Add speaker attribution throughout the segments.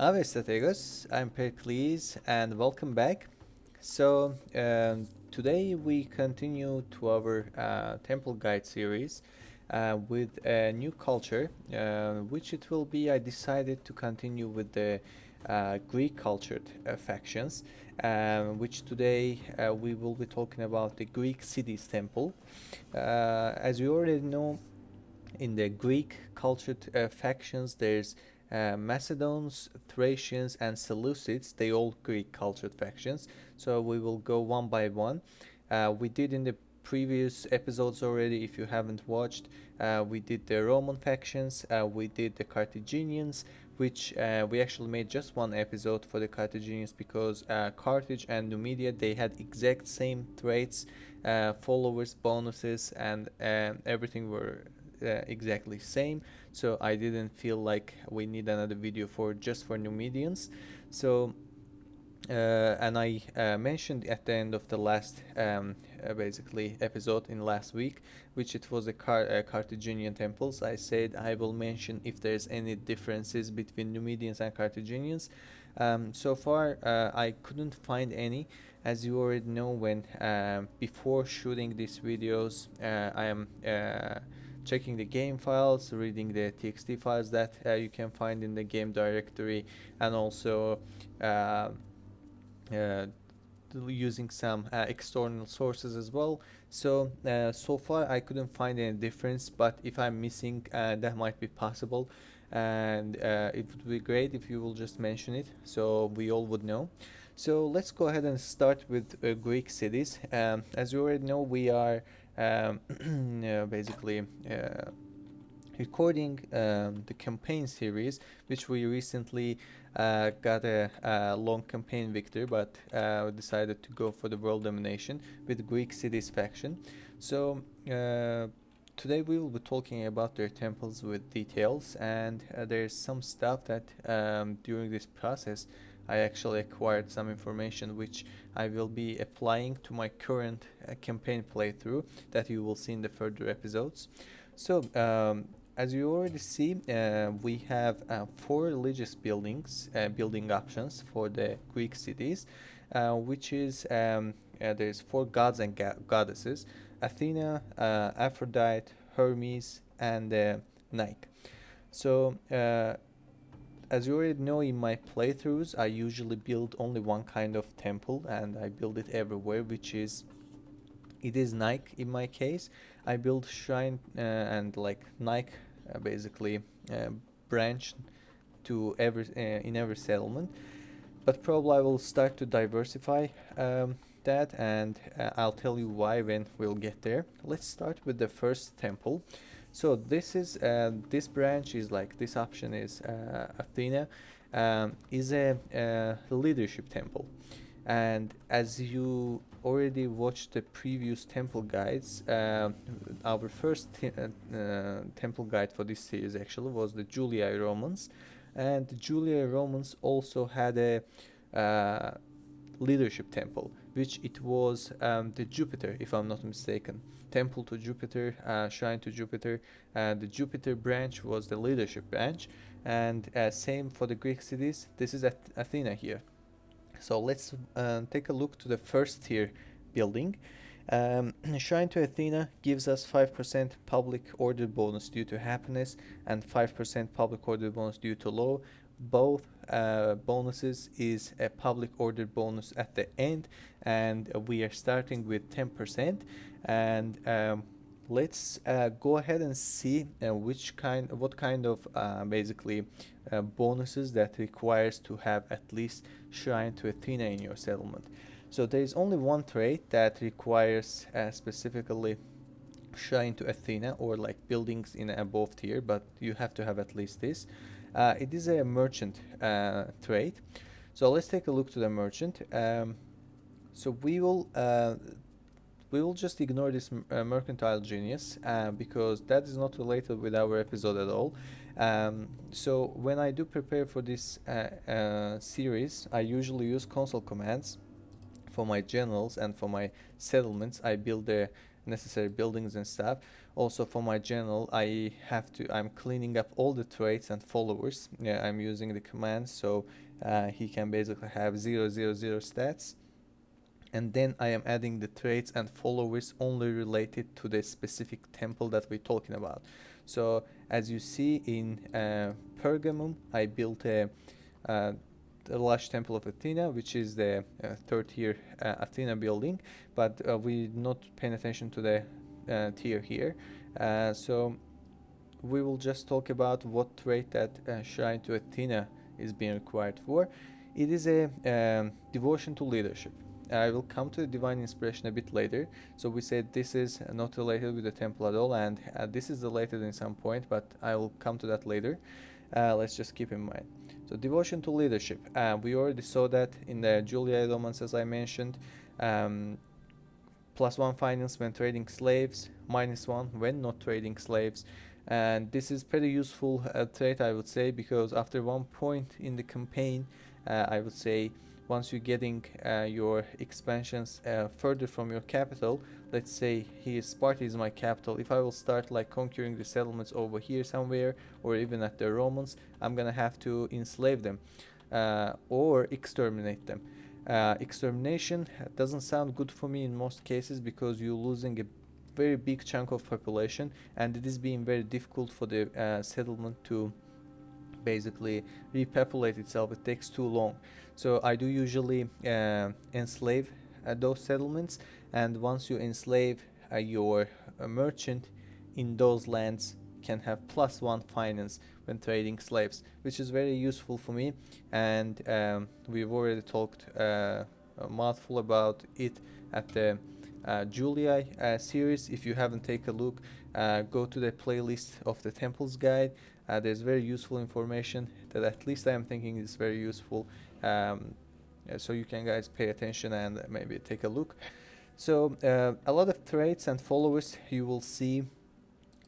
Speaker 1: Ave strategos, I'm Pericles and welcome back. Today we continue to our temple guide series with a new culture, which it will be. I decided to continue with the Greek cultured factions, which today we will be talking about the Greek cities temple. As you already know, in the Greek cultured factions, there's Macedons, Thracians, and Seleucids. They all Greek cultured factions. So we will go one by one. We did in the previous episodes already. If you haven't watched, we did the Roman factions. We did the Carthaginians, which we actually made just one episode for the Carthaginians because Carthage and Numidia, they had exact same traits, followers, bonuses, and everything were exactly same. So I didn't feel like we need another video for just for Numidians. So and I mentioned at the end of the last basically episode in last week, which it was the Carthaginian temples. I said I will mention if there's any differences between Numidians and Carthaginians. So far, I couldn't find any. As you already know, when before shooting these videos, I am checking the game files, reading the txt files that you can find in the game directory, and also uh, using some external sources as well. So far I couldn't find any difference, but if I'm missing, that might be possible, and it would be great if you will just mention it so we all would know. So let's go ahead and start with Greek cities. As you already know, we are basically recording the campaign series, which we recently got a long campaign victory, but decided to go for the world domination with Greek cities faction. So today we will be talking about their temples with details, and there's some stuff that during this process I actually acquired some information which I will be applying to my current campaign playthrough that you will see in the further episodes. So as you already see, we have four religious building options for the Greek cities, which is there's four gods and goddesses: Athena, Aphrodite, Hermes, and Nike. So as you already know, in my playthroughs, I usually build only one kind of temple, and I build it everywhere, which is it is Nike in my case. I build shrine and like Nike basically uh, branch to every in every settlement, but probably I will start to diversify that, and I'll tell you why when we'll get there. Let's start with the first temple. So this branch is like this option is Athena, is a leadership temple, and as you already watched the previous temple guides, our first temple guide for this series actually was the Juliae Romans, and the Juliae Romans also had a uh, leadership temple, which it was the Jupiter, if I'm not mistaken. Temple to Jupiter, shrine to Jupiter. The Jupiter branch was the leadership branch, and same for the Greek cities. This is Athena here. So let's take a look to the first tier building. Shrine to Athena gives us 5% public order bonus due to happiness and 5% public order bonus due to law. Both bonuses is a public order bonus at the end, and we are starting with 10%. And let's go ahead and see what kind of basically bonuses that requires to have at least shrine to Athena in your settlement. So there is only one trait that requires specifically shrine to Athena or like buildings in above tier, but you have to have at least this. It is a merchant trait. So let's take a look to the merchant. So we will just ignore this mercantile genius because that is not related with our episode at all. So when I do prepare for this series, I usually use console commands for my generals, and for my settlements I build a necessary buildings and stuff. Also for my general, I'm cleaning up all the traits and followers. Yeah, I'm using the command so he can basically have 000 stats, and then I am adding the traits and followers only related to the specific temple that we're talking about. So as you see in Pergamum, I built uh, the large temple of Athena, which is the third tier Athena building, but we're not paying attention to the tier here. So we will just talk about what trait that shrine to Athena is being required for. It is a devotion to leadership. I will come to the divine inspiration a bit later. So we said this is not related with the temple at all, and this is related in some point, but I will come to that later. Let's just keep in mind. So devotion to leadership. We already saw that in the Julia romance, as I mentioned. +1 finance when trading slaves, -1 when not trading slaves. And this is pretty useful trait, I would say, because after one point in the campaign, I would say once you're getting your expansions further from your capital, let's say here Sparta is my capital. If I will start like conquering the settlements over here somewhere, or even at the Romans, I'm gonna have to enslave them or exterminate them. Extermination doesn't sound good for me in most cases because you're losing a very big chunk of population, and it is being very difficult for the settlement to basically repopulate itself. It takes too long. So I do usually enslave those settlements, and once you enslave your merchant in those lands can have +1 finance when trading slaves, which is very useful for me. And we've already talked a mouthful about it at the Julia series. If you haven't taken a look, go to the playlist of the Temples Guide. There's very useful information that at least I am thinking is very useful. So you can guys pay attention and maybe take a look. So a lot of traits and followers you will see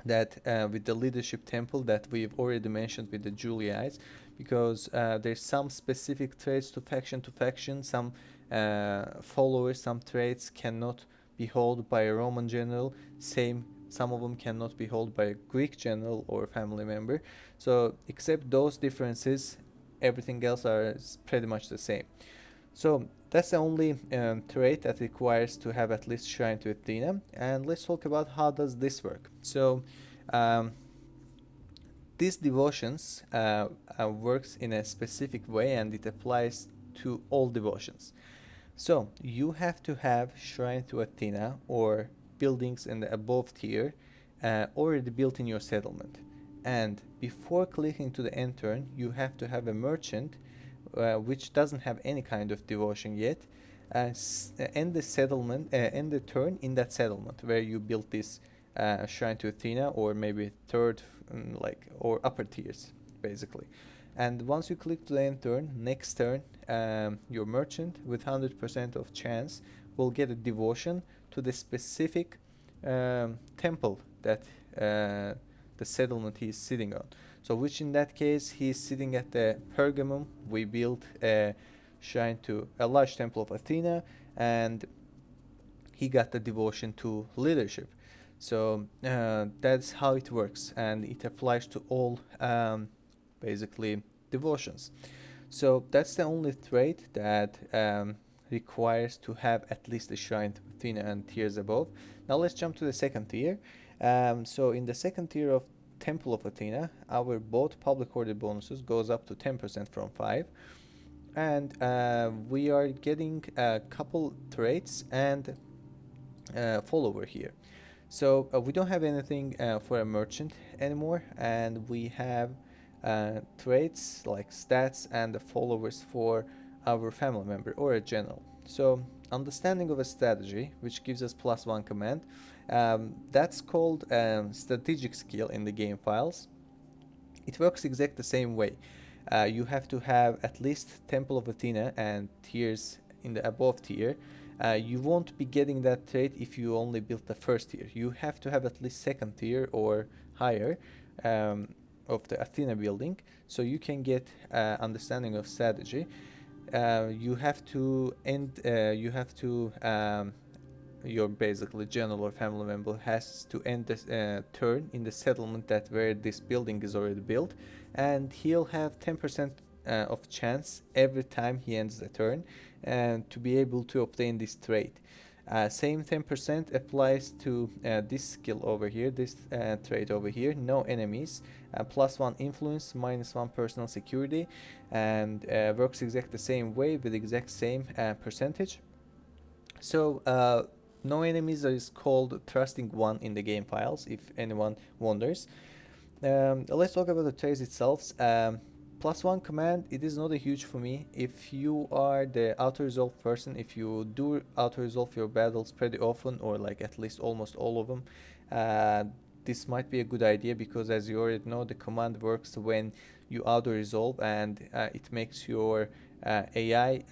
Speaker 1: that with the leadership temple that we've already mentioned with the Juliites, because there's some specific traits to faction, some followers, some traits cannot be held by a Roman general, some of them cannot be held by a Greek general or family member. So except those differences, everything else is pretty much the same. So that's the only trait that requires to have at least shrine to Athena. And let's talk about how does this work. So these devotions works in a specific way, and it applies to all devotions. So you have to have shrine to Athena or buildings in the above tier already built in your settlement. And before clicking to the end turn, you have to have a merchant which doesn't have any kind of devotion yet, end the settlement, end the turn in that settlement where you built this shrine to Athena, or maybe third, or upper tiers, basically. And once you click to the end turn, next turn, your merchant with 100% of chance will get a devotion to the specific temple that the settlement he is sitting on. So which in that case he is sitting at the Pergamum. We built a shrine to a large temple of Athena, and he got the devotion to leadership. So that's how it works, and it applies to all basically devotions. So that's the only trait that requires to have at least a shrine to Athena and tiers above. Now let's jump to the second tier. So in the second tier of Temple of Athena, our both public order bonuses goes up to 10% from 5, and we are getting a couple traits and follower here. So we don't have anything for a merchant anymore, and we have traits like stats and the followers for our family member or a general. So understanding of a strategy, which gives us +1 command, that's called strategic skill in the game files. It works exactly the same way. You have to have at least Temple of Athena and tiers in the above tier. You won't be getting that trait if you only built the first tier. You have to have at least second tier or higher of the Athena building, so you can get understanding of strategy. You have to your basically general or family member has to end this turn in the settlement that where this building is already built, and he'll have 10% of chance every time he ends the turn and to be able to obtain this trait. Same 10% applies to this skill over here, this trait over here, no enemies, +1 influence, -1 personal security, and works exact the same way with exact same percentage. So no enemies is called trusting one in the game files, if anyone wonders. Let's talk about the traits itself. +1 command, it is not a huge for me. If you are the auto-resolve person, if you do auto-resolve your battles pretty often, or like at least almost all of them, this might be a good idea, because as you already know, the command works when you auto-resolve, and it makes your AI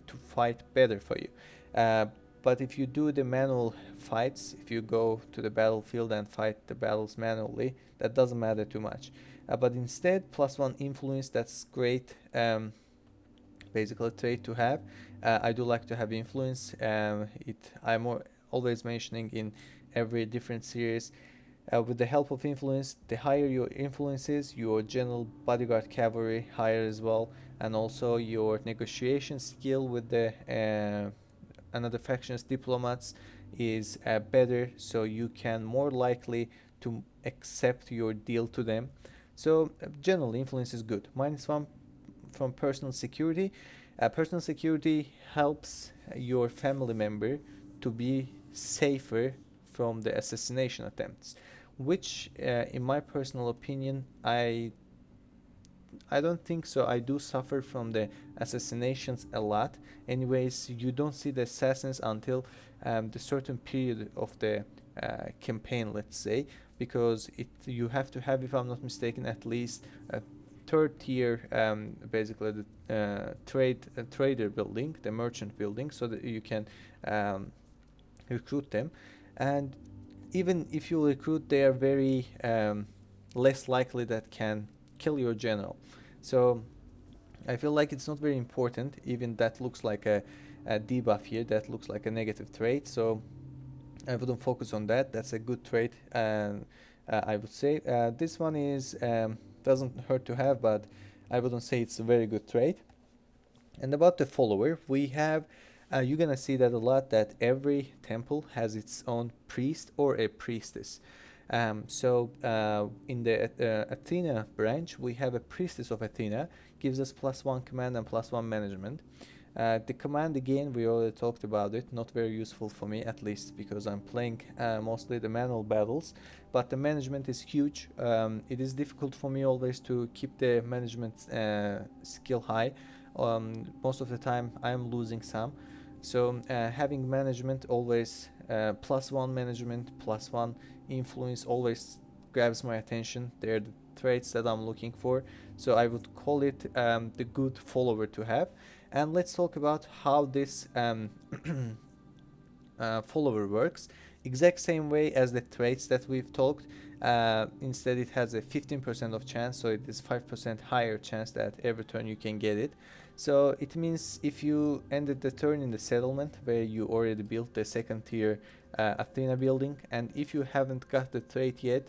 Speaker 1: to fight better for you. But if you do the manual fights, if you go to the battlefield and fight the battles manually, that doesn't matter too much. But instead, +1 influence, that's great, basically a trait to have. I do like to have influence. I'm always mentioning in every different series. With the help of influence, the higher your influence is, your general bodyguard cavalry higher as well, and also your negotiation skill with the another faction's diplomats is better, so you can more likely to accept your deal to them. So general influence is good. -1 from personal security. Personal security helps your family member to be safer from the assassination attempts, which in my personal opinion, I don't think so. I do suffer from the assassinations a lot. Anyways, you don't see the assassins until the certain period of the campaign, let's say, because you have to have, if I'm not mistaken, at least a third tier, basically the trader building, the merchant building, so that you can recruit them. And even if you recruit, they are very less likely that can kill your general. So I feel like it's not very important. Even that looks like a debuff here, that looks like a negative trait, so I wouldn't focus on that. That's a good trait, I would say. This one is doesn't hurt to have, but I wouldn't say it's a very good trait. And about the follower, we have you're gonna see that a lot, that every temple has its own priest or a priestess. So in the Athena branch, we have a priestess of Athena, gives us +1 command and +1 management. The command, again, we already talked about it, not very useful for me, at least because I'm playing mostly the manual battles, but the management is huge. It is difficult for me always to keep the management skill high. Most of the time I'm losing some, so having management always, +1 management, +1 influence, always grabs my attention. They're the traits that I'm looking for, so I would call it the good follower to have. And let's talk about how this follower works. Exact same way as the traits that we've talked. Instead, it has a 15% of chance, so it is 5% higher chance that every turn you can get it. So it means if you ended the turn in the settlement where you already built the second tier Athena building, and if you haven't got the trait yet,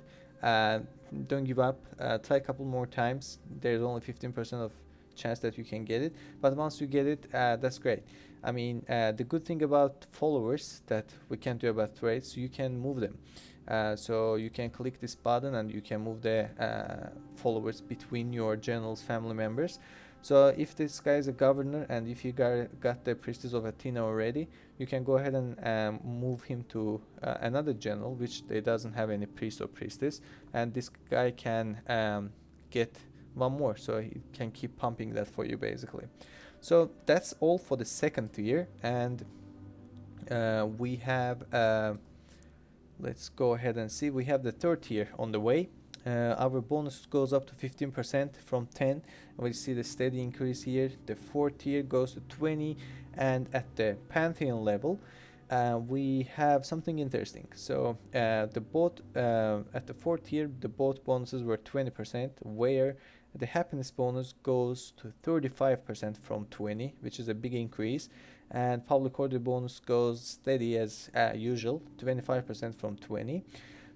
Speaker 1: don't give up. Try a couple more times. There's only 15% of chance that you can get it, but once you get it, that's great. I mean, the good thing about followers that we can't do about traits, you can move them. So you can click this button and you can move the followers between your general's family members. So if this guy is a governor, and if you got the priestess of Athena already, you can go ahead and move him to another general, which they doesn't have any priest or priestess, and this guy can get one more, so he can keep pumping that for you, basically. So that's all for the second tier, and we have let's go ahead and see, we have the third tier on the way. Our bonus goes up to 15% from 10, and we see the steady increase here. The fourth tier goes to 20, and at the Pantheon level we have something interesting. So the both at the fourth tier, the both bonuses were 20%, where the happiness bonus goes to 35% from 20, which is a big increase, and public order bonus goes steady as usual, 25% from 20.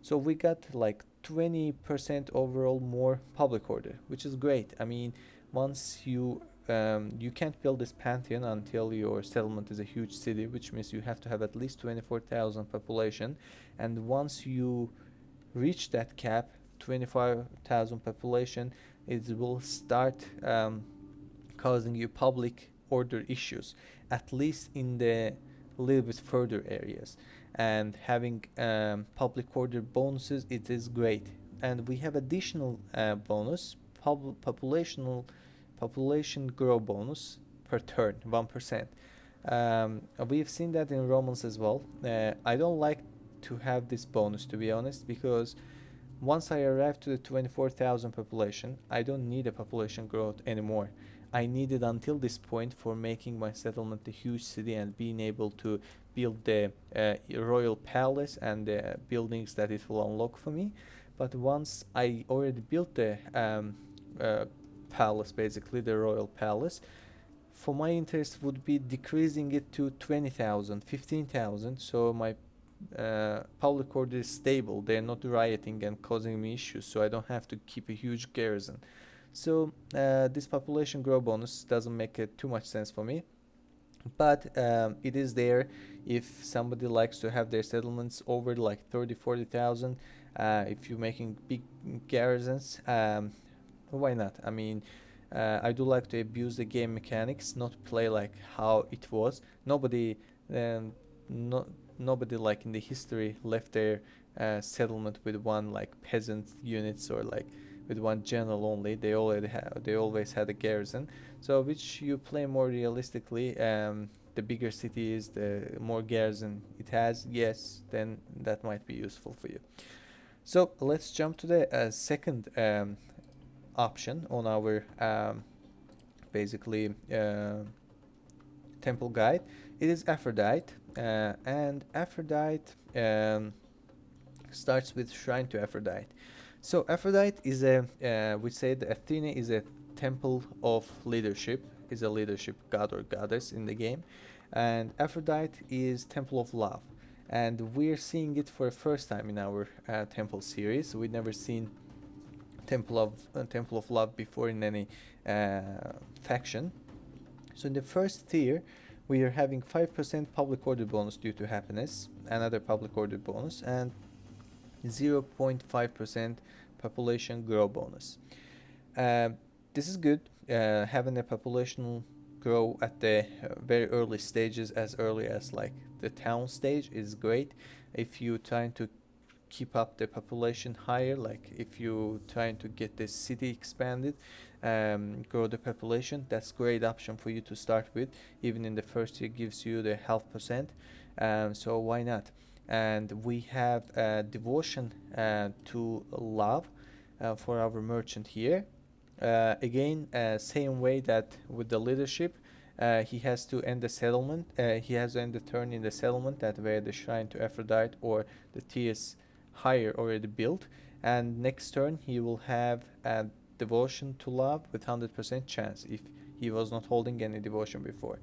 Speaker 1: So we got like 20% overall more public order, which is great. I mean, once you can't build this pantheon until your settlement is a huge city, which means you have to have at least 24,000 population, and once you reach that cap, 25,000 population, it will start causing you public order issues, at least in the little bit further areas. And having public order bonuses, it is great. And we have additional bonus, population grow bonus per turn, 1%. We've seen that in Romans as well. I don't like to have this bonus, to be honest, because once I arrive to the 24,000 population, I don't need a population growth anymore. I need it until this point for making my settlement a huge city and being able to build the royal palace and the buildings that it will unlock for me. But once I already built the palace, basically the royal palace, for my interest would be decreasing it to 20,000, 15,000, so my public order is stable. They're not rioting and causing me issues, so I don't have to keep a huge garrison. So this population grow bonus doesn't make too much sense for me, but it is there if somebody likes to have their settlements over like 30, 40,000. If you're making big garrisons, why not? I mean, I do like to abuse the game mechanics, not play like how it was. Um, no, Nobody like in the history left their settlement with one like peasant units or like with one general only. They always had a garrison. So which you play more realistically. The bigger city is, the more garrison it has. Yes, then that might be useful for you. So let's jump to the second option on our basically temple guide. It is Aphrodite, and Aphrodite starts with Shrine to Aphrodite. So Aphrodite is we say that Athena is a temple of leadership, is a leadership god or goddess in the game, and Aphrodite is temple of love. And we're seeing it for the first time in our temple series. We've never seen temple of love before in any faction. So in the first tier, we are having 5% public order bonus due to happiness, another public order bonus, and 0.5% population grow bonus. This is good. Having a population grow at the very early stages, as early as like the town stage, is great. If you're trying to keep up the population higher, like if you trying to get the city expanded, grow the population, that's great option for you to start with. Even in the first year gives you the half percent, so why not? And we have devotion to love for our merchant here. Again, same way that with the leadership, he has to end the settlement. He has to end the turn in the settlement that where the shrine to Aphrodite or the tiers higher already built, and next turn he will have devotion to love with 100% chance if he was not holding any devotion before.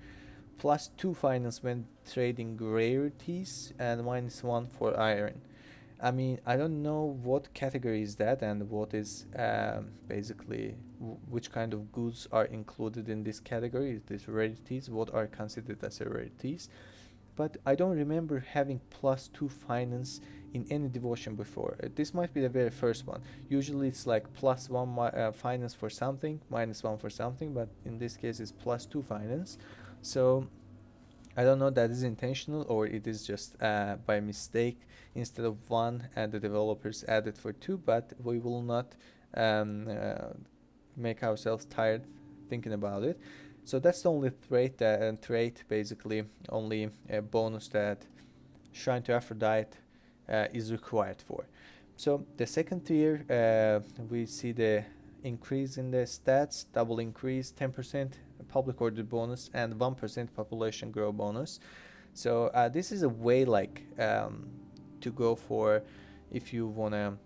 Speaker 1: +2 finance when trading rarities and -1 for iron. I mean, I don't know what category is that and what is basically which kind of goods are included in this category. Is this rarities? What are considered as rarities? But I don't remember having +2 finance in any devotion before. This might be the very first one. Usually it's like +1 finance for something, -1 for something, but in this case it's +2 finance. So I don't know that is intentional or it is just by mistake. Instead of 1, the developers added for 2, but we will not make ourselves tired thinking about it. So that's the only trait basically, only a bonus that Shrine to Aphrodite is required for. So the second tier, we see the increase in the stats, double increase, 10% public order bonus, and 1% population grow bonus. So this is a way like to go for if you wanna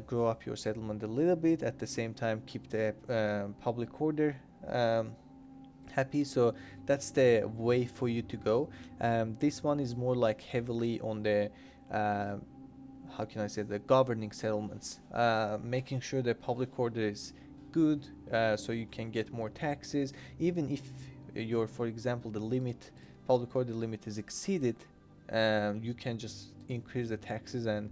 Speaker 1: grow up your settlement a little bit, at the same time keep the public order happy. So that's the way for you to go. This one is more like heavily on the how can I say, the governing settlements, making sure the public order is good, so you can get more taxes. Even if your, for example, the limit, public order limit is exceeded, you can just increase the taxes and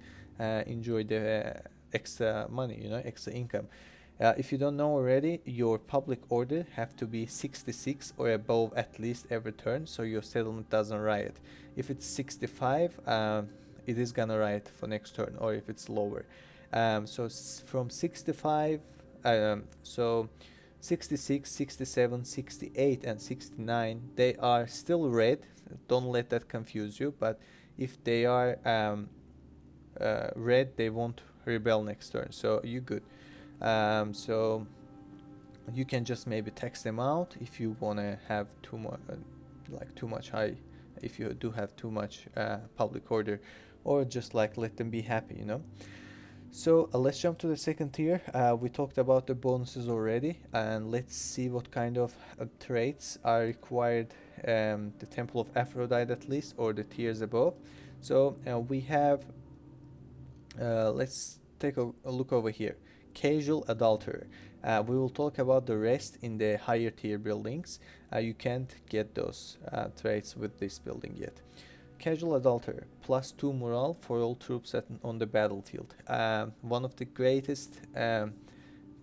Speaker 1: enjoy the extra money, extra income. If you don't know already, your public order have to be 66 or above at least every turn, so your settlement doesn't riot. If it's 65, it is gonna riot for next turn, or if it's lower. So from 65, so 66, 67, 68, and 69, they are still red. Don't let that confuse you. But if they are red, they won't rebel next turn. So you good. So you can just maybe tax them out if you wanna have too much, like too much high. If you do have too much public order, or just like let them be happy. So let's jump to the second tier. We talked about the bonuses already, and let's see what kind of traits are required. The Temple of Aphrodite at least, or the tiers above. So we have, let's take a look over here. Casual Adulterer. We will talk about the rest in the higher tier buildings. You can't get those traits with this building yet. Casual Adulterer, +2 morale for all troops on the battlefield. One of the greatest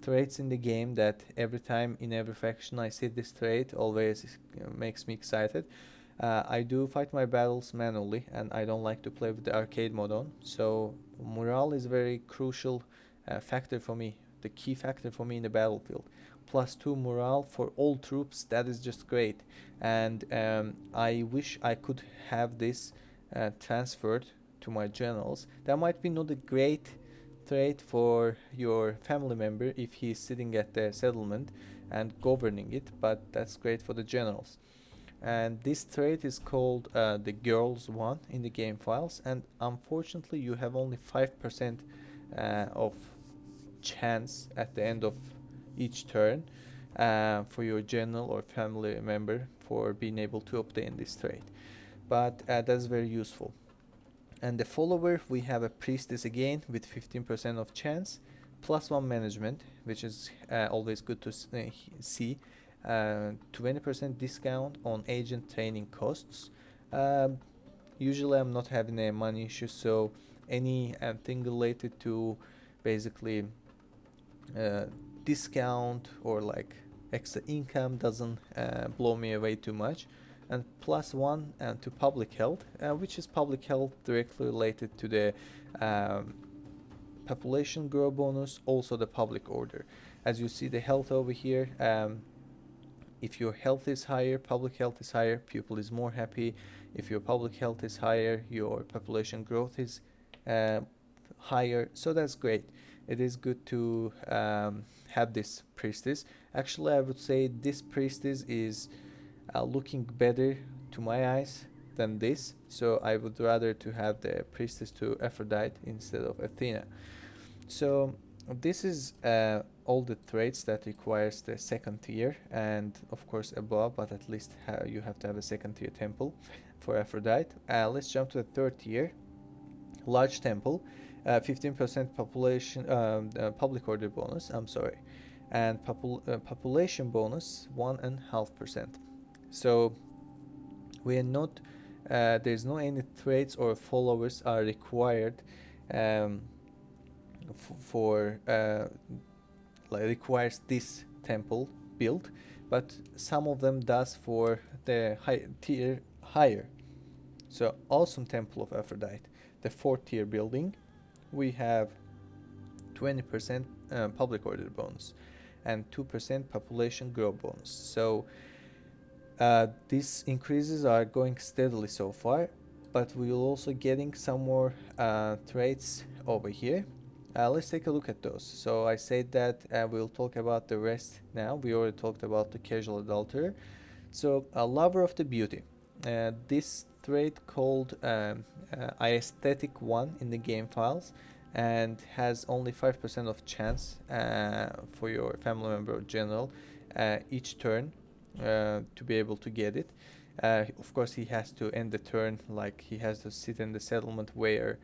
Speaker 1: traits in the game, that every time in every faction I see this trait, always makes me excited. I do fight my battles manually, and I don't like to play with the arcade mode on, so morale is a very crucial factor for me, the key factor for me in the battlefield. +2 morale for all troops, that is just great. And I wish I could have this transferred to my generals. That might be not a great trait for your family member if he's sitting at the settlement and governing it, but that's great for the generals. And this trait is called the girls one in the game files, and unfortunately you have only 5% of chance at the end of each turn for your general or family member for being able to obtain this trait, but that's very useful. And the follower, we have a priestess again with 15% of chance, +1 management, which is always good to see. 20% discount on agent training costs. Usually I'm not having a money issue, so anything related to basically discount or like extra income doesn't blow me away too much. And +1 to public health, which is public health directly related to the population growth bonus, also the public order. As you see the health over here, if your health is higher, public health is higher, people is more happy. If your public health is higher, your population growth is higher, so that's great. It is good to have this priestess. Actually, I would say this priestess is looking better to my eyes than this, so I would rather to have the priestess to Aphrodite instead of Athena. So this is all the traits that requires the second tier, and of course above, but at least you have to have a second tier temple for Aphrodite. Let's jump to the third tier. Large temple, 15% population public order bonus, I'm sorry, and population bonus 1.5%. So we are not there's no any traits or followers are required for like requires this temple build, but some of them does for the high tier higher. So awesome temple of Aphrodite, the 4th tier building, we have 20% public order bonus and 2% population growth bonus. So these increases are going steadily so far, but we will also getting some more traits over here. Let's take a look at those. So I said that we'll talk about the rest now. We already talked about the casual adulterer. So a lover of the beauty. This trait called aesthetic 1 in the game files. and has only 5% of chance for your family member or general each turn to be able to get it. Of course, he has to end the turn, like he has to sit in the settlement where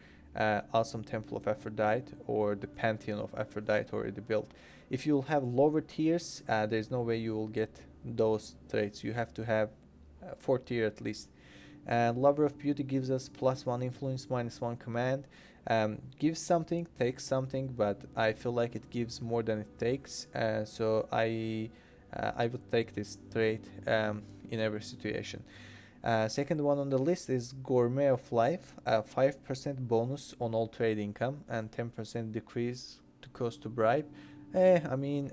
Speaker 1: Awesome Temple of Aphrodite or the Pantheon of Aphrodite already built. If you'll have lower tiers, there's no way you will get those traits. You have to have 4th tier at least. And Lover of Beauty gives us +1 influence, -1 command. Gives something, takes something, but I feel like it gives more than it takes. So I would take this trait in every situation. Second one on the list is Gourmet of Life, 5% bonus on all trade income and 10% decrease to cost to bribe. I mean,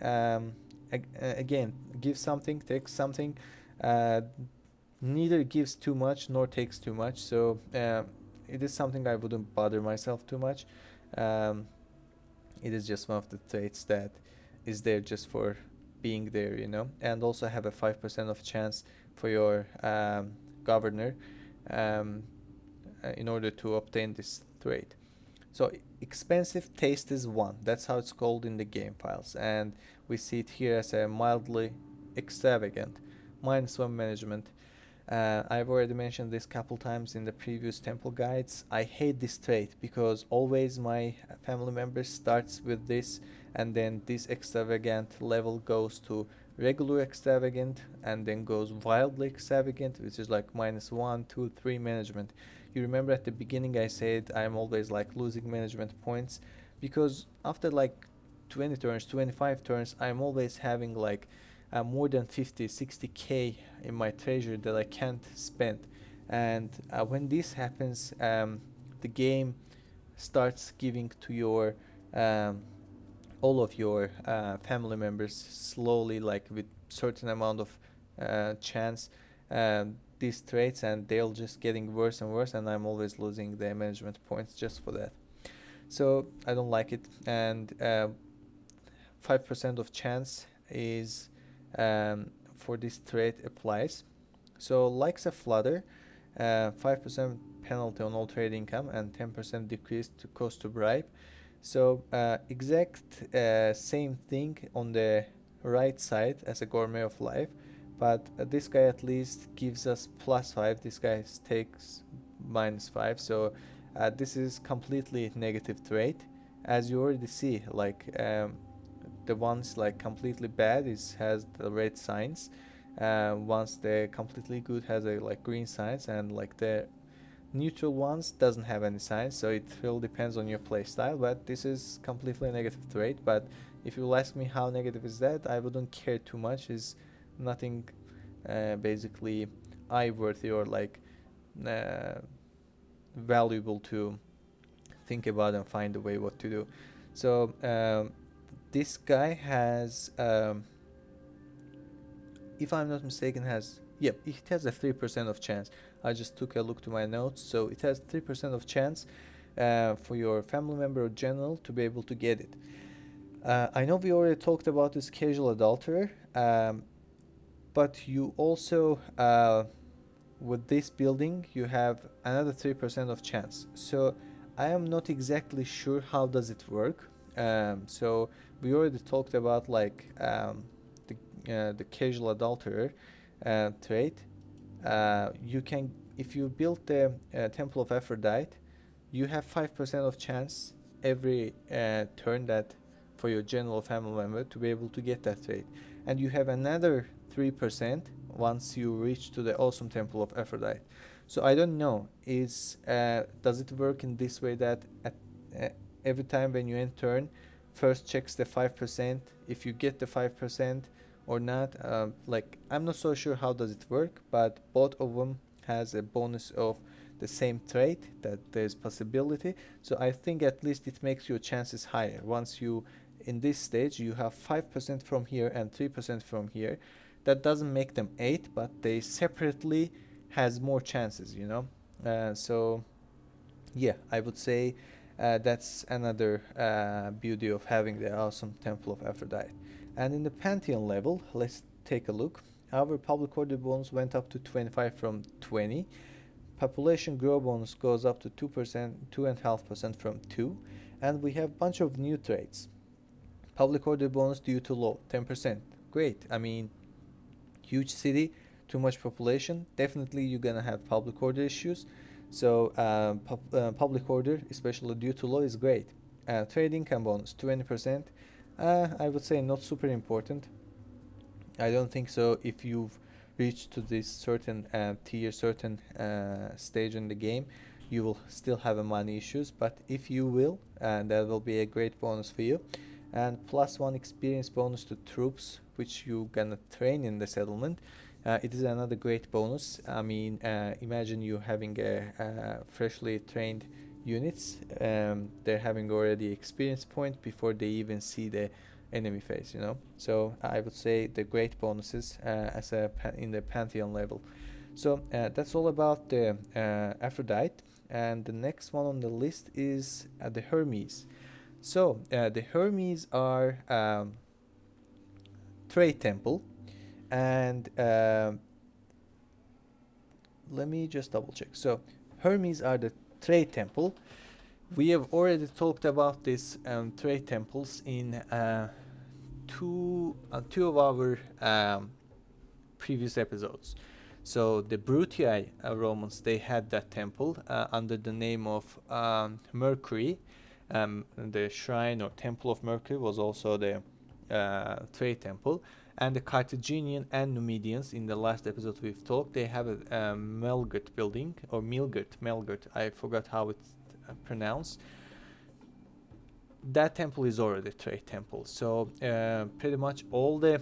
Speaker 1: again, give something, take something. Neither gives too much nor takes too much, so it is something I wouldn't bother myself too much. Um, it is just one of the traits that is there just for being there, you know, and also have a 5% of chance for your governor um, in order to obtain this trait. So expensive taste is 1. That's how it's called in the game files, and we see it here as a mildly extravagant. -1 management. I've already mentioned this couple times in the previous temple guides. I hate this trait because always my family member starts with this, and then this extravagant level goes to regular extravagant and then goes wildly extravagant, which is like -1, 2, 3 management. You remember at the beginning I said I'm always like losing management points because after like 20 turns, 25 turns, I'm always having like more than 50, 60k in my treasure that I can't spend. And when this happens, the game starts giving to your all of your family members slowly, like with certain amount of chance, these traits, and they'll just getting worse and worse, and I'm always losing the management points just for that. So I don't like it. And 5% of chance is for this trait applies. So likes a flutter, 5% penalty on all trade income and 10% decrease to cost to bribe. So exact same thing on the right side as a Gourmet of Life, but this guy at least gives us +5. This guy takes -5. So this is completely negative trait, as you already see. Like the ones like completely bad has the red signs. Once the completely good has a like green signs, and like the neutral ones doesn't have any signs. So it really depends on your play style, but this is completely a negative trait. But if you ask me how negative is that, I wouldn't care too much. Is nothing basically eye worthy or like valuable to think about and find a way what to do. So this guy has if I'm not mistaken has it has a 3% of chance. I just took a look to my notes, so it has 3% of chance for your family member or general to be able to get it. I know we already talked about this casual adulterer, but you also with this building you have another 3% of chance. So I am not exactly sure how does it work. So we already talked about like the casual adulterer trait. You can, if you build the Temple of Aphrodite, you have 5% of chance every turn that for your general family member to be able to get that trait, and you have another 3% once you reach to the awesome Temple of Aphrodite. So I don't know, is does it work in this way that every time when you end turn, first checks the 5% if you get the 5% or not? Like I'm not so sure how does it work, but both of them has a bonus of the same trait, that there's possibility. So I think at least it makes your chances higher. Once you in this stage you have 5% from here and 3% from here, that doesn't make them 8, but they separately has more chances, you know. So yeah, I would say that's another beauty of having the awesome Temple of Aphrodite. And in the Pantheon level, let's take a look. Our public order bonus went up to 25 from 20. Population grow bonus goes up to 2%, 2.5% from 2. And we have a bunch of new traits. Public order bonus due to law, 10%. Great. I mean, huge city, too much population. Definitely you're gonna have public order issues. So public order, especially due to law, is great. Trade income bonus, 20%. I would say not super important. I don't think so. If you've reached to this certain tier, certain stage in the game, you will still have a money issues. But if you will, that will be a great bonus for you. And +1 experience bonus to troops, which you gonna train in the settlement. It is another great bonus. I mean, imagine you having a freshly trained units. They're having already experience point before they even see the enemy face, you know. So I would say the great bonuses as a in the Pantheon level. So that's all about the Aphrodite. And the next one on the list is the Hermes. So the Hermes are trade temple, and let me just double check. So Hermes are the trade temple. We have already talked about these trade temples in two of our previous episodes. So the Brutii Romans, they had that temple under the name of Mercury. The shrine or temple of Mercury was also the trade temple. And the Carthaginian and Numidians, in the last episode we've talked, they have a Melgurt building, or Melgurt, I forgot how it's pronounced. That temple is already a trade temple. So pretty much all the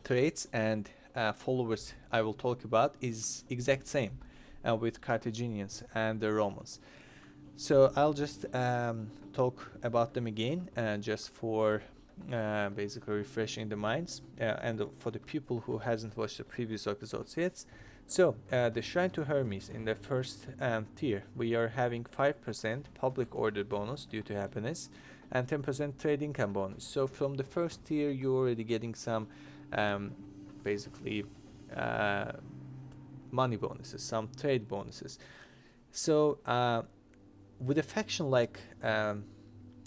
Speaker 1: traits and followers I will talk about is exact same with Carthaginians and the Romans. So I'll just talk about them again, just for basically refreshing the minds and for the people who hasn't watched the previous episodes yet. So the Shrine to Hermes in the first tier, we are having 5% public order bonus due to happiness and 10% trade income bonus. So from the first tier, you're already getting some basically money bonuses, some trade bonuses. So with a faction like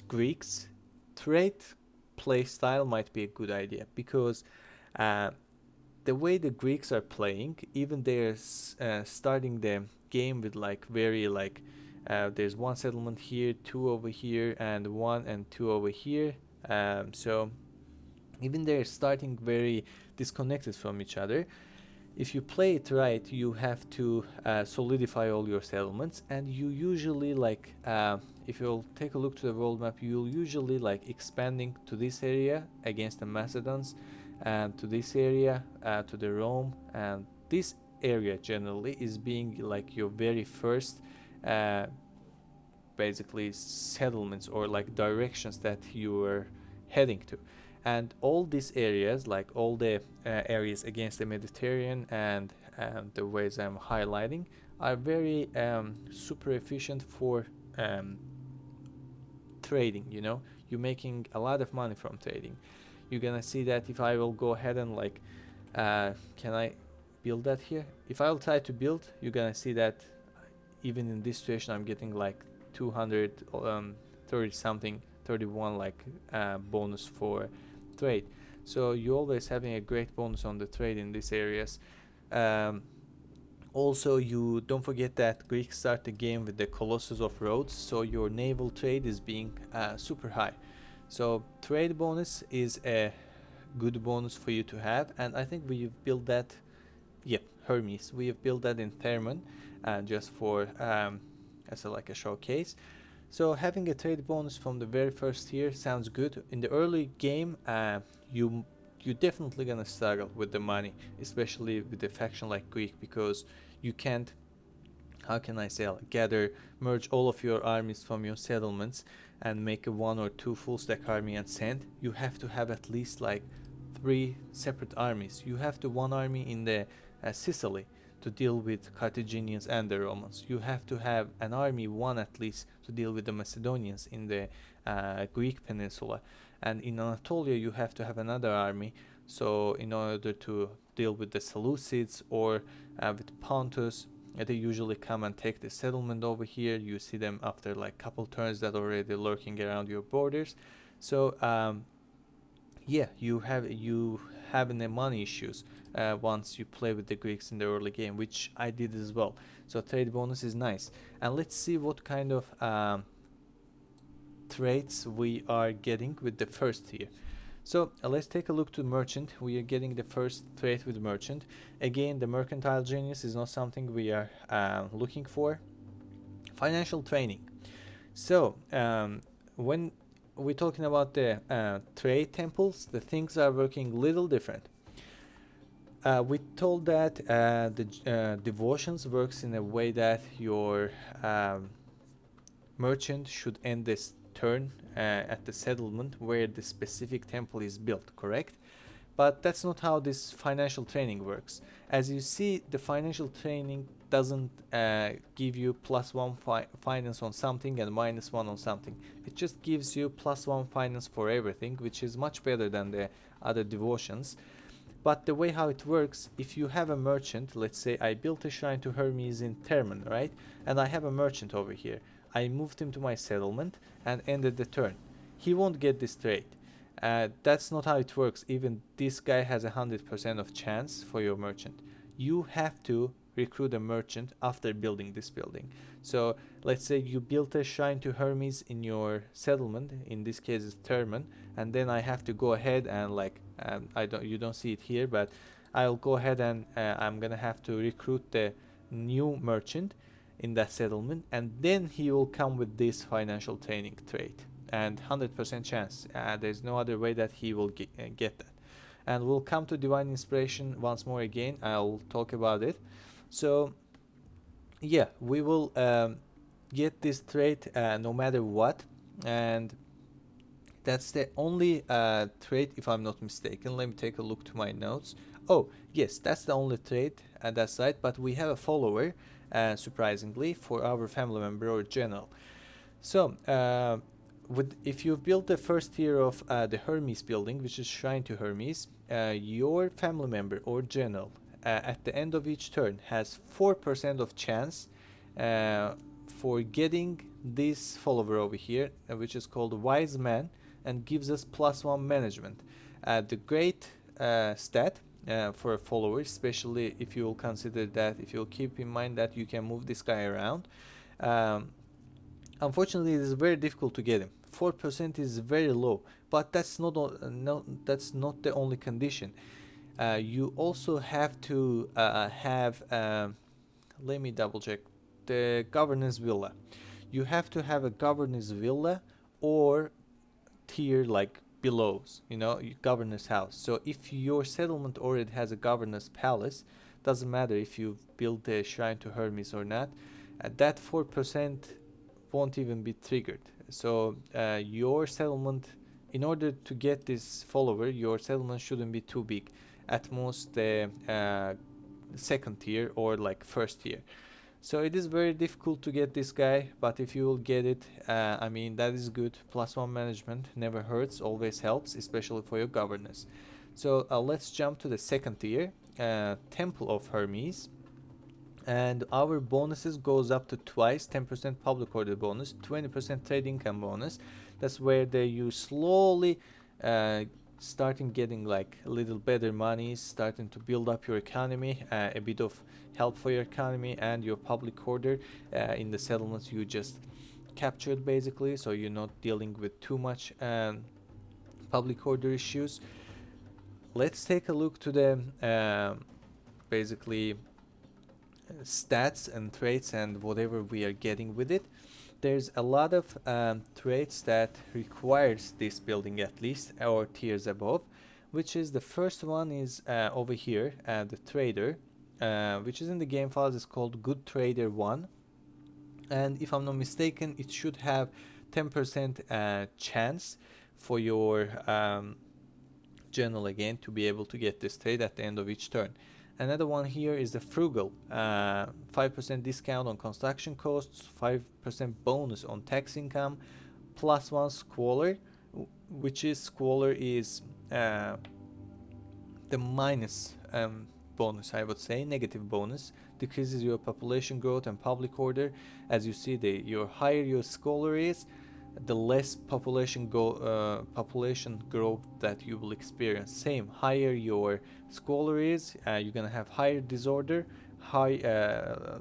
Speaker 1: Greeks, trade play style might be a good idea, because the way the Greeks are playing, even they're starting the game with like very like there's one settlement here, two over here, and one and two over here. So even they're starting very disconnected from each other. If you play it right, you have to solidify all your settlements, and you usually like if you'll take a look to the world map, you'll usually like expanding to this area against the Macedons, and to this area to the Rome, and this area generally is being like your very first basically settlements or like directions that you are heading to. And all these areas, like all the areas against the Mediterranean and the ways I'm highlighting, are very super efficient for trading. You know, you're making a lot of money from trading. You're gonna see that if I will go ahead and like, can I build that here? If I'll try to build, you're gonna see that even in this situation, I'm getting like 230 something, 31 like bonus for trade. So you're always having a great bonus on the trade in these areas. Also, you don't forget that Greeks start the game with the Colossus of Rhodes, so your naval trade is being super high. So trade bonus is a good bonus for you to have, and I think we've built that. Yeah, Hermes. We have built that in Thermon, just for as like a showcase. So having a trade bonus from the very first tier sounds good. In the early game, you're definitely gonna struggle with the money, especially with a faction like Greek, because you can't, how can I say, like, merge all of your armies from your settlements and make a 1 or 2 full stack army and send. You have to have at least like 3 separate armies. You have to one army in the Sicily to deal with Carthaginians and the Romans. You have to have an army, one at least, to deal with the Macedonians in the Greek peninsula. And in Anatolia, you have to have another army, so in order to deal with the Seleucids or with Pontus They usually come and take the settlement over here. You see them after like couple turns that already lurking around your borders. So yeah, you having the money issues once you play with the Greeks in the early game, which I did as well. So trade bonus is nice. And let's see what kind of traits we are getting with the first tier. So let's take a look to merchant. We are getting the first trait with merchant. Again, the mercantile genius is not something we are looking for. Financial training. So when we're talking about the trade temples, the things are working little different. We told that the devotions works in a way that your merchant should end this turn at the settlement where the specific temple is built, correct? But that's not how this financial training works. As you see, the financial training doesn't give you +1 finance on something and -1 on something. It just gives you +1 finance for everything, which is much better than the other devotions. But the way how it works, if you have a merchant, let's say I built a shrine to Hermes in Termon, right? And I have a merchant over here. I moved him to my settlement and ended the turn. He won't get this trade. That's not how it works. Even this guy has 100% of chance for your merchant. You have to recruit a merchant after building this building. So let's say you built a shrine to Hermes in your settlement. In this case, it's Termon, and then I have to go ahead and like you don't see it here, but I'll go ahead and I'm gonna have to recruit the new merchant in that settlement, and then he will come with this financial training trait and 100% chance. There's no other way that he will get that. And we'll come to divine inspiration once more again. I'll talk about it. So yeah, we will get this trait no matter what, and that's the only trait, if I'm not mistaken. Let me take a look to my notes. Oh yes, that's the only trait at that side, but we have a follower, surprisingly, for our family member or general. So if you've built the first tier of the Hermes building, which is Shrine to Hermes, your family member or general at the end of each turn has 4% of chance for getting this follower over here, which is called Wise Man, and gives us +1 management. The great stat for a follower, especially if you will consider that, if you'll keep in mind that you can move this guy around. Unfortunately, it is very difficult to get him. 4% is very low, but that's not the only condition. You also have to have, let me double check, the governance villa. You have to have a governance villa or tier like below, governor's house. So if your settlement already has a governor's palace, doesn't matter if you build a shrine to Hermes or not, that 4% won't even be triggered. So your settlement, in order to get this follower, your settlement shouldn't be too big. At most the second tier or like first tier. So it is very difficult to get this guy, but if you will get it, I mean, that is good. +1 management never hurts, always helps, especially for your governance. So let's jump to the second tier, Temple of Hermes. And our bonuses goes up to twice, 10% public order bonus, 20% trade income bonus. That's where you slowly starting getting like a little better money, starting to build up your economy, a bit of help for your economy and your public order in the settlements you just captured, basically, so you're not dealing with too much public order issues. Let's take a look to the basically stats and traits and whatever we are getting with it. There's a lot of traits that requires this building, at least, or tiers above, which is the first one is over here, the trader, which is in the game files, is called Good Trader 1, and if I'm not mistaken, it should have 10% chance for your general again to be able to get this trade at the end of each turn. Another one here is the frugal, 5% discount on construction costs, 5% bonus on tax income, +1 squalor, which is squalor is the minus bonus, I would say, negative bonus, decreases your population growth and public order. As you see, your higher your scholar is, the less population growth that you will experience. Same, higher your scholar is, you're gonna have higher disorder,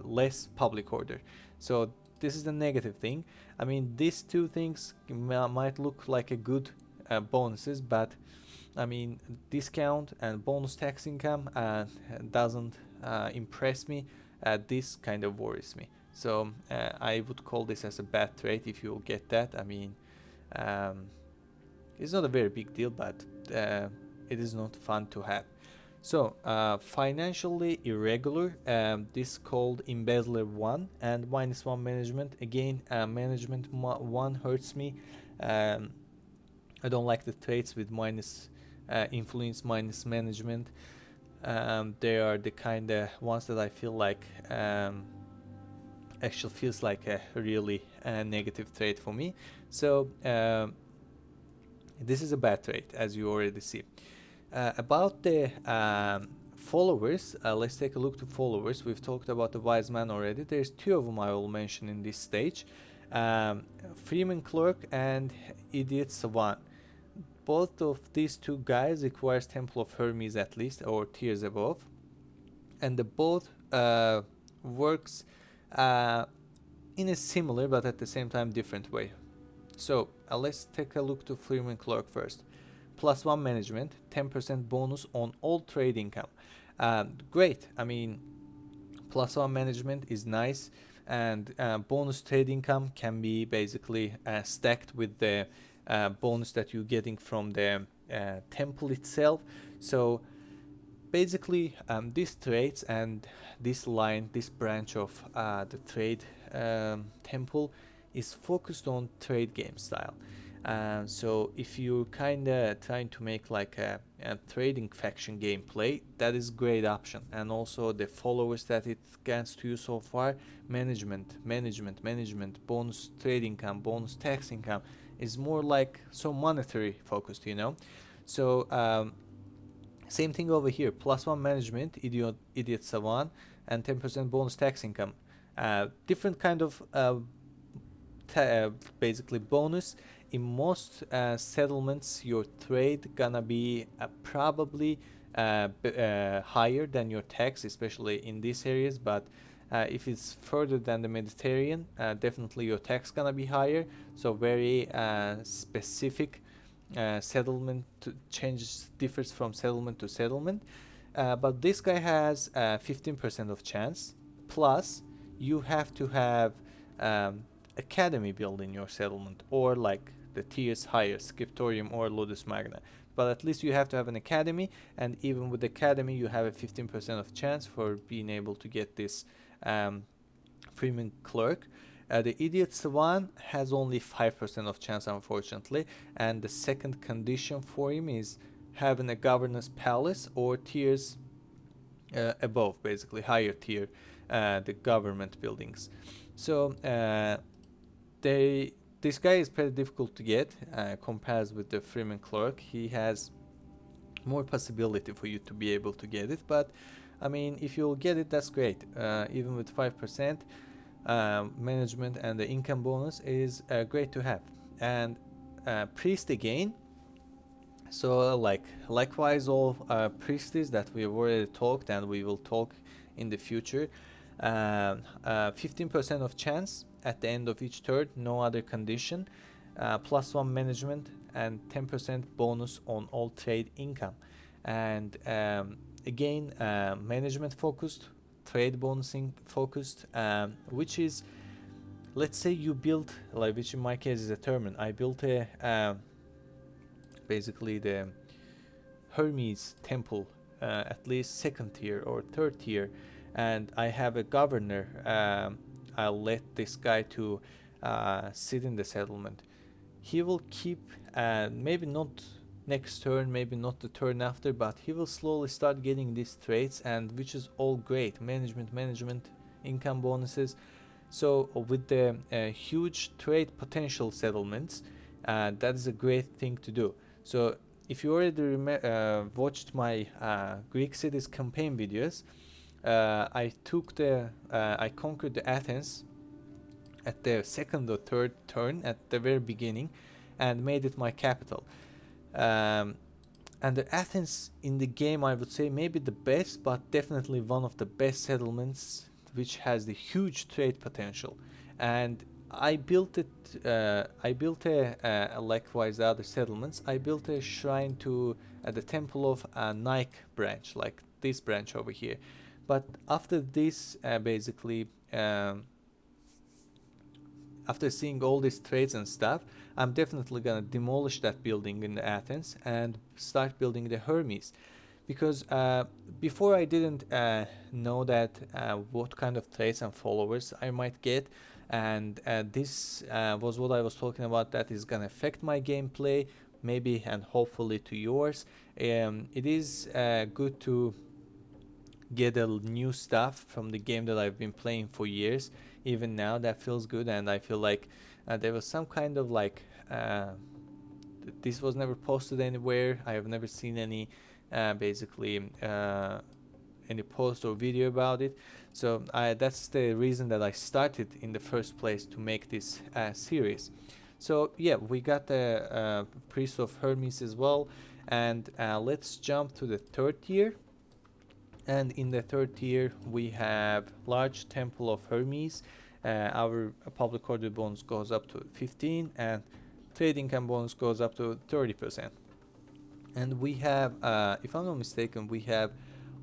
Speaker 1: less public order. So this is the negative thing. I mean, these two things might look like a good bonuses, but I mean, discount and bonus tax income doesn't impress me. This kind of worries me. So I would call this as a bad trade if you get that. I mean, um, it's not a very big deal, but it is not fun to have. So financially irregular, this called embezzler 1 and -1 management. Again, management 1 hurts me. I don't like the traits with minus influence minus management. They are the kind of ones that I feel like actually feels like a really negative trait for me. So this is a bad trait, as you already see. About the followers, let's take a look to followers. We've talked about the wise man already. There's two of them I will mention in this stage. Freeman Clerk and Idiot Savant. Both of these two guys requires Temple of Hermes at least, or tiers above, and the both works in a similar but at the same time different way. So let's take a look to Freeman Clerk first. +1 management, 10% bonus on all trade income. Great. I mean, +1 management is nice, and bonus trade income can be basically stacked with the bonus that you're getting from the temple itself. So basically these trades and this line, this branch of the trade temple is focused on trade game style. So if you're kind of trying to make like a trading faction gameplay, that is great option. And also the followers that it grants to you so far, management, bonus trade income, bonus tax income, is more like so monetary focused, you know. So same thing over here, +1 management, idiot savant, and 10% bonus tax income. Different kind of basically bonus. In most settlements, your trade gonna be probably higher than your tax, especially in these areas. But if it's further than the Mediterranean, definitely your tax gonna be higher. So very specific settlement changes, differs from settlement to settlement. But this guy has 15% of chance. Plus, you have to have academy build in your settlement, or like the tiers higher, Scriptorium or Ludus Magna. But at least you have to have an academy, and even with the academy you have a 15% of chance for being able to get this Freeman Clerk. The Idiot Swan has only 5% of chance, unfortunately, and the second condition for him is having a Governor's Palace or tiers above, basically higher tier, the government buildings. So this guy is pretty difficult to get compared with the Freeman Clerk. He has more possibility for you to be able to get it, but I mean, if you'll get it, that's great. Even with 5%, management and the income bonus is great to have. And priest again. So likewise all priestes that we have already talked and we will talk in the future. 15% of chance at the end of each turn, no other condition, +1 management, and 10% bonus on all trade income. And again, management focused, trade bonusing focused, which is, let's say you build, like, which in my case is a Turman. I built a basically the Hermes temple, at least second tier or third tier, and I have a governor. I'll let this guy to sit in the settlement. He will keep, maybe not next turn, maybe not the turn after, but he will slowly start getting these traits, and which is all great. Management, income bonuses. So with the huge trade potential settlements, that is a great thing to do. So if you already watched my Greek cities campaign videos, I conquered the Athens at the second or third turn at the very beginning, and made it my capital. Um, and the Athens in the game, I would say maybe the best, but definitely one of the best settlements, which has the huge trade potential. And I built it. I built likewise the other settlements. I built a shrine to the temple of Nike branch, like this branch over here. But after this, basically, after seeing all these trades and stuff, I'm definitely gonna demolish that building in Athens and start building the Hermes, because before I didn't know that what kind of trades and followers I might get, and this was what I was talking about, that is gonna affect my gameplay, maybe, and hopefully to yours. It is good to get a new stuff from the game that I've been playing for years. Even now, that feels good, and I feel like there was some kind of like this was never posted anywhere. I have never seen any basically any post or video about it. So that's the reason that I started in the first place to make this series. So yeah, we got the priest of Hermes as well, and let's jump to the third tier. And in the third tier, we have large temple of Hermes. Our public order bonus goes up to 15, and trade income bonus goes up to 30%. And we have, if I'm not mistaken, we have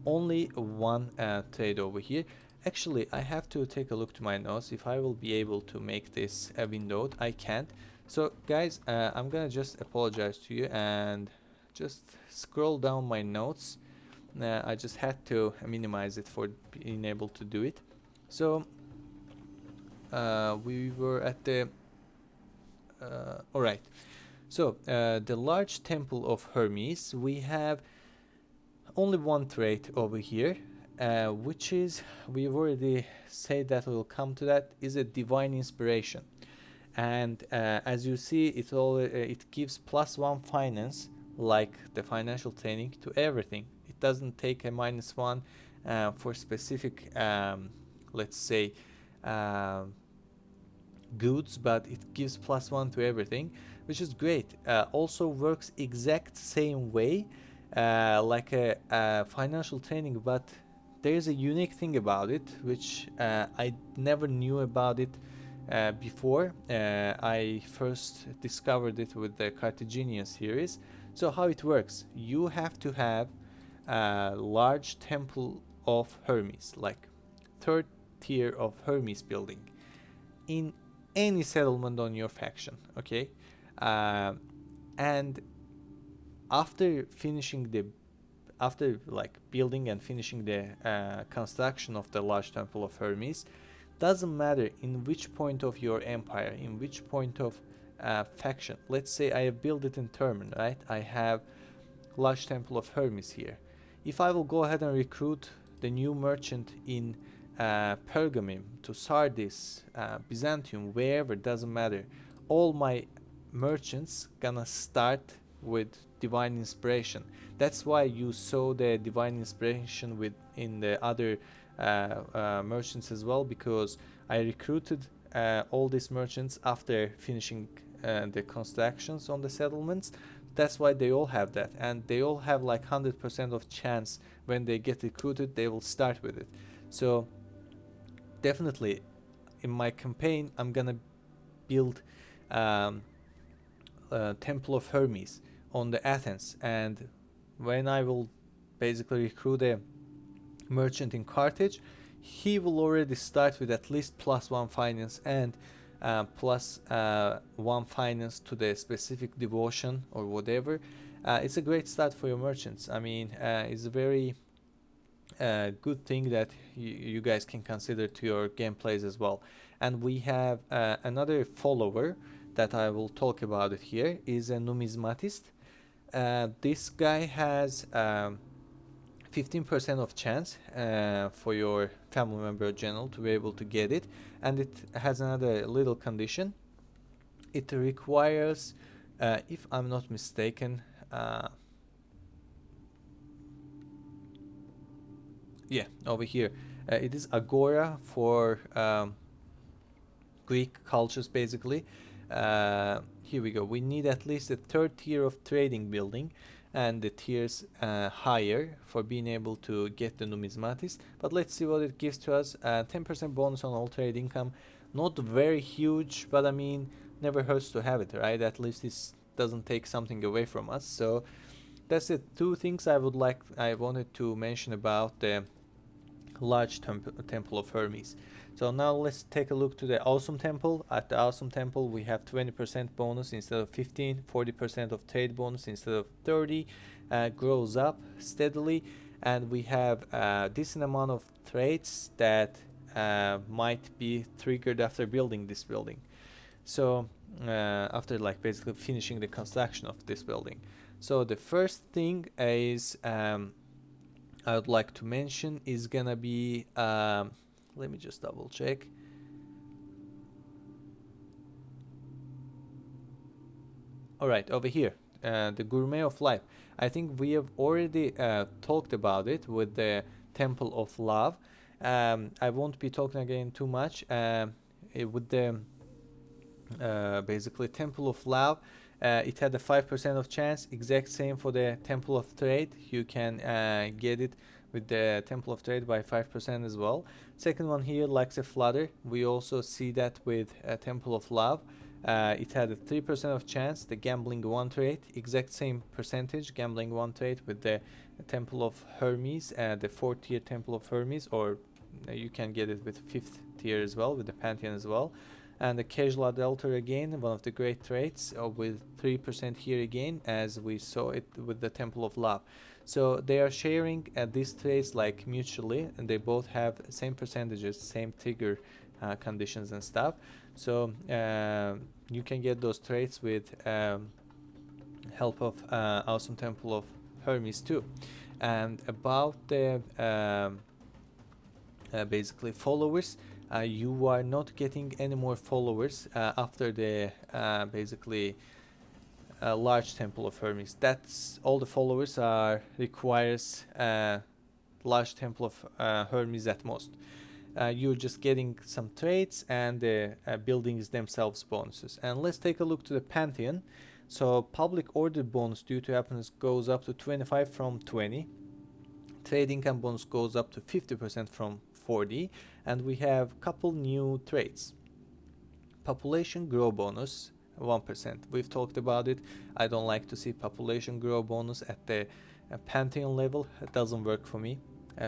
Speaker 1: only one trade over here. Actually, I have to take a look to my notes if I will be able to make this windowed. I can't. So guys, I'm gonna just apologize to you and just scroll down my notes. I just had to minimize it for being able to do it. So we were at the all right. So the large temple of Hermes, we have only one trait over here, which is, we've already said that we'll come to that, is a divine inspiration. And as you see, it gives +1 finance, like the financial training, to everything. It doesn't take a -1 for specific, let's say, goods, but it gives +1 to everything, which is great. Also works exact same way like a financial training, but there's a unique thing about it, which I never knew about it before. I first discovered it with the Carthaginian series. So how it works, you have to have a large temple of Hermes, like third tier of Hermes building, in any settlement on your faction, okay? And after like building and finishing the construction of the large temple of Hermes, doesn't matter in which point of your empire, in which point of faction. Let's say I have built it in Termin, right? I have large temple of Hermes here. If I will go ahead and recruit the new merchant in Pergamum, to Sardis, Byzantium, wherever, doesn't matter, all my merchants gonna start with divine inspiration. That's why you saw the divine inspiration with in the other merchants as well, because I recruited all these merchants after finishing the constructions on the settlements. That's why they all have that, and they all have like 100% of chance when they get recruited, they will start with it. So definitely in my campaign, I'm gonna build Temple of Hermes on the Athens, and when I will basically recruit a merchant in Carthage, he will already start with at least +1 finance and +1 finance to the specific devotion or whatever. It's a great start for your merchants. I mean, it's a very good thing that you guys can consider to your gameplays as well. And we have another follower that I will talk about it here, is a numismatist. This guy has 15% of chance for your family member or general to be able to get it, and it has another little condition. It requires, if I'm not mistaken, yeah, over here. It is Agora for Greek cultures, basically. Here we go. We need at least a third tier of trading building and the tiers higher for being able to get the numismatist. But let's see what it gives to us. 10% bonus on all trade income. Not very huge, but I mean, never hurts to have it, right? At least this doesn't take something away from us. So that's it. Two things I wanted to mention about the large temple of Hermes. So now let's take a look to the awesome temple. At the awesome temple we have 20% bonus instead of 15, 40% of trade bonus instead of 30, grows up steadily, and we have a decent amount of trades that might be triggered after building this building. So after like basically finishing the construction of this building. So the first thing is I would like to mention is gonna be let me just double check. All right, over here, the Gourmet of Life. I think we have already talked about it with the Temple of Love. I won't be talking again too much. With the basically Temple of Love, it had a 5% of chance, exact same for the Temple of Trade. You can get it with the Temple of Trade by 5% as well. Second one here, like the Flutter, we also see that with Temple of Love. It had a 3% of chance, the Gambling 1 trade, exact same percentage, Gambling 1 trade with the Temple of Hermes, the 4th tier Temple of Hermes, or you can get it with 5th tier as well, with the Pantheon as well. And the Casual Adulterer again, one of the great traits, with 3% here again, as we saw it with the Temple of Love. So they are sharing these traits like mutually, and they both have same percentages, same trigger conditions and stuff. So you can get those traits with help of Awesome Temple of Hermes too. And about the basically followers, you are not getting any more followers after the basically large Temple of Hermes. That's all the followers requires large Temple of Hermes at most. You're just getting some traits and the buildings themselves bonuses. And let's take a look to the Pantheon. So public order bonus due to happiness goes up to 25 from 20. Trade income bonus goes up to 50% from 40. And we have couple new traits. Population grow bonus 1%. We've talked about it. I don't like to see population grow bonus at the Pantheon level. It doesn't work for me.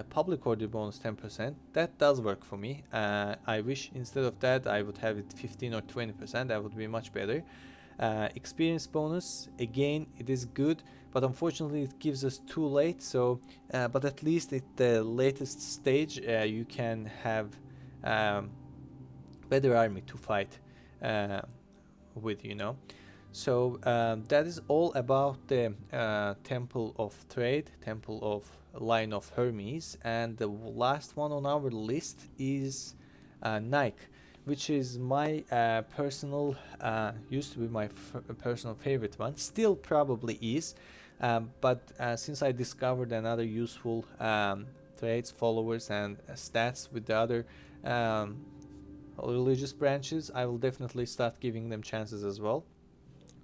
Speaker 1: Public order bonus 10%. That does work for me. I wish instead of that I would have it 15 or 20%. That would be much better. Experience bonus, again, it is good, but unfortunately it gives us too late. So but at least at the latest stage you can have better army to fight with, you know. So that is all about the Temple of Trade, Temple of Line of Hermes. And the last one on our list is Nike, which is my personal used to be my personal favorite one, still probably is, but since I discovered another useful traits, followers and stats with the other religious branches, I will definitely start giving them chances as well.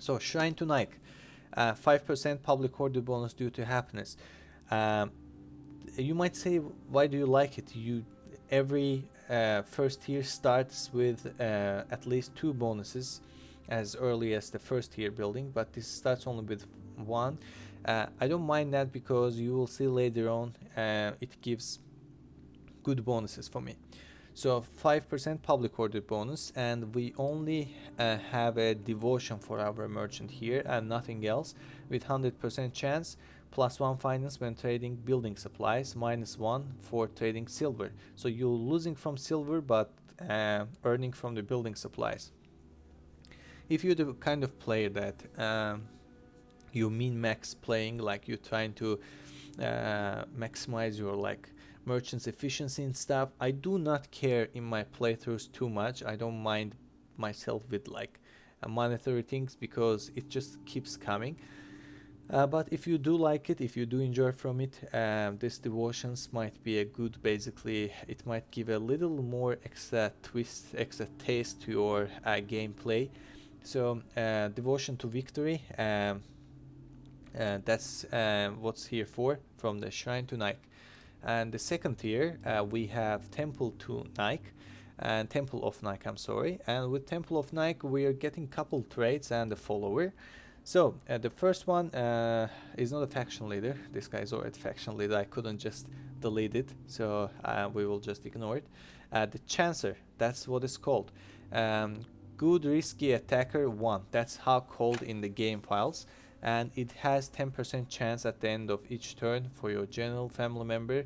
Speaker 1: So Shrine to Nike, 5% public order bonus due to happiness. You might say, why do you like it? Every first tier starts with at least 2 bonuses as early as the first tier building, but this starts only with 1. I don't mind that because you will see later on it gives good bonuses for me. So 5% public order bonus, and we only have a devotion for our merchant here and nothing else, with 100% chance, +1 finance when trading building supplies, -1 for trading silver. So you're losing from silver but earning from the building supplies. If you're the kind of player that you min-max playing, like you're trying to maximize your like merchant's efficiency and stuff, I do not care in my playthroughs too much. I don't mind myself with like monetary things because it just keeps coming. But if you do like it, if you do enjoy from it, this devotions might be a good, basically it might give a little more extra twist, extra taste to your gameplay. So devotion to victory, that's what's here for, from the shrine to Nike. And the second tier, we have temple to Nike, and temple of Nike, I'm sorry. And with temple of Nike, we are getting couple traits and a follower. So the first one is not a faction leader. This guy is already faction leader. I couldn't just delete it, so we will just ignore it. The Chancer, that's what it's called. Good risky attacker 1. That's how called in the game files. And it has 10% chance at the end of each turn for your general family member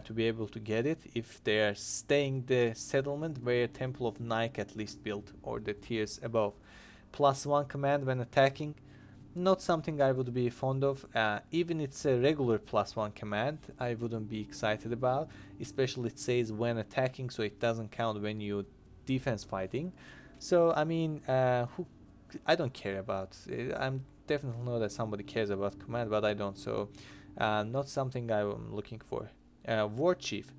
Speaker 1: to be able to get it if they are staying the settlement where Temple of Nike at least built, or the tiers above. +1 command when attacking, not something I would be fond of. Even it's a regular +1 command, I wouldn't be excited about, especially it says when attacking, so it doesn't count when you defense fighting. So I mean, I don't care about it. I'm definitely know that somebody cares about command, but I don't, so not something I'm looking for. War Chief,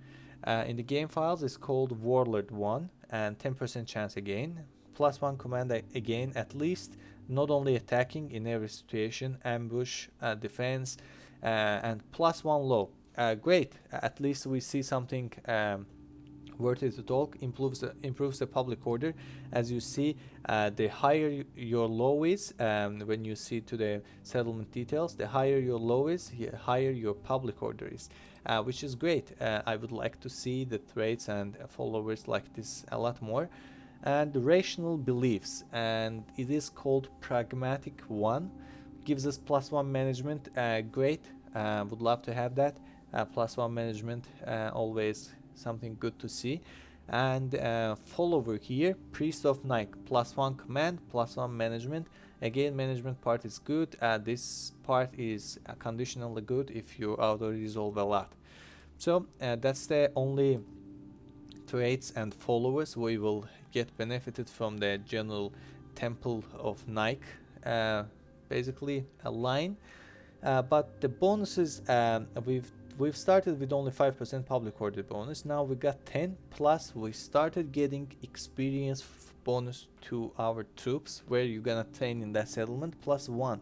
Speaker 1: in the game files is called Warlord 1, and 10% chance again, +1 command again, at least, not only attacking in every situation, ambush, defense, and +1 low. Great, at least we see something worthy to talk. Improves the public order. As you see, the higher your low is, when you see to the settlement details, the higher your low is, the higher your public order is, which is great. I would like to see the traits and followers like this a lot more. And rational beliefs, and it is called pragmatic 1, gives us +1 management. Great, would love to have that. +1 management, always something good to see. And follower here, Priest of Nike, +1 command, +1 management. Again, management part is good. This part is conditionally good if you auto resolve a lot. So that's the only traits and followers we will get benefited from the general Temple of Nike, basically a line. But the bonuses, we've started with only 5% public order bonus. Now we got 10, plus we started getting experience bonus to our troops, where you're gonna train in that settlement, +1,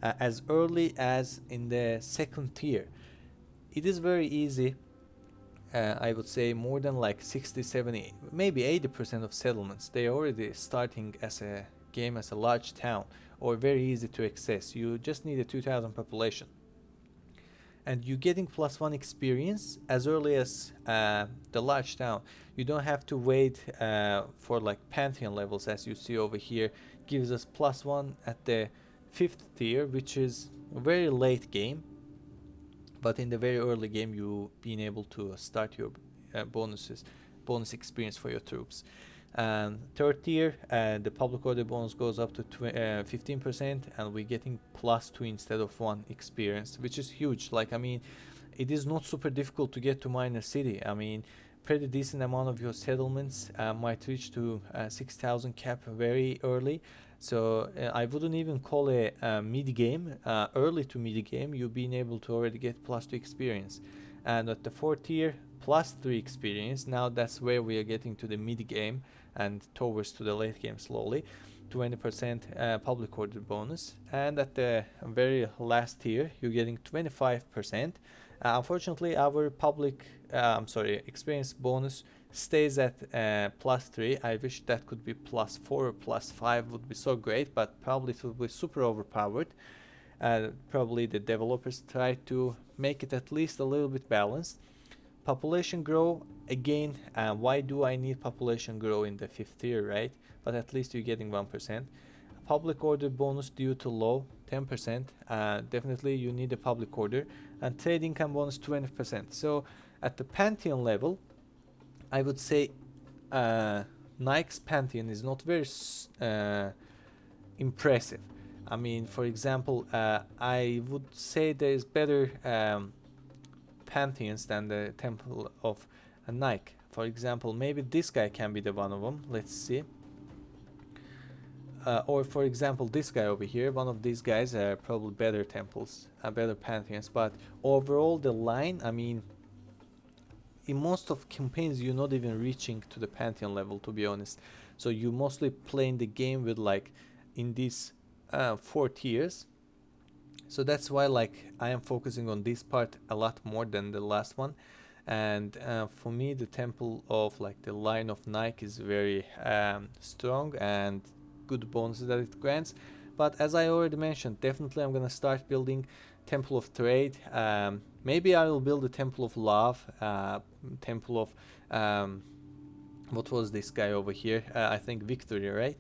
Speaker 1: as early as in the second tier. It is very easy. I would say more than like 60, 70, maybe 80% of settlements, they are already starting as a game as a large town, or very easy to access. You just need a 2000 population, and you're getting +1 experience as early as the large town. You don't have to wait for like Pantheon levels, as you see over here. Gives us +1 at the 5th tier, which is a very late game, but in the very early game you being able to start your bonus experience for your troops. Third tier, the public order bonus goes up to 15%, and we're getting +2 instead of 1 experience, which is huge. Like, I mean, it is not super difficult to get to minor city. I mean, pretty decent amount of your settlements might reach to 6,000 cap very early. So I wouldn't even call it a mid game, early to mid game. You've been able to already get +2 experience, and at the 4th tier, +3 experience. Now that's where we are getting to the mid game and towards to the late game slowly. 20% public order bonus, and at the very last tier you're getting 25%. Unfortunately, our experience bonus stays at +3. I wish that could be +4 or +5, would be so great, but probably it would be super overpowered. Probably the developers try to make it at least a little bit balanced. Population grow, again, why do I need population grow in the 5th tier, right? But at least you're getting 1%. Public order bonus due to low, 10%. Definitely you need a public order. And trade income bonus, 20%. So at the Pantheon level, I would say Nike's Pantheon is not very impressive. I mean, for example, I would say there is better Pantheons than the Temple of Nike. For example, maybe this guy can be the one of them. Let's see. or for example, this guy over here, one of these guys are probably better temples, better pantheons. But overall, the line, I mean, in most of campaigns, you're not even reaching to the pantheon level, to be honest. So you mostly playing the game with like in these 4 tiers. So that's why like I am focusing on this part a lot more than the last one. And for me, the temple of like the line of Nike is very strong and good bonuses that it grants. But as I already mentioned, definitely I'm gonna start building Temple of Trade. Maybe I will build a Temple of Love, Temple of what was this guy over here? I think Victory, right?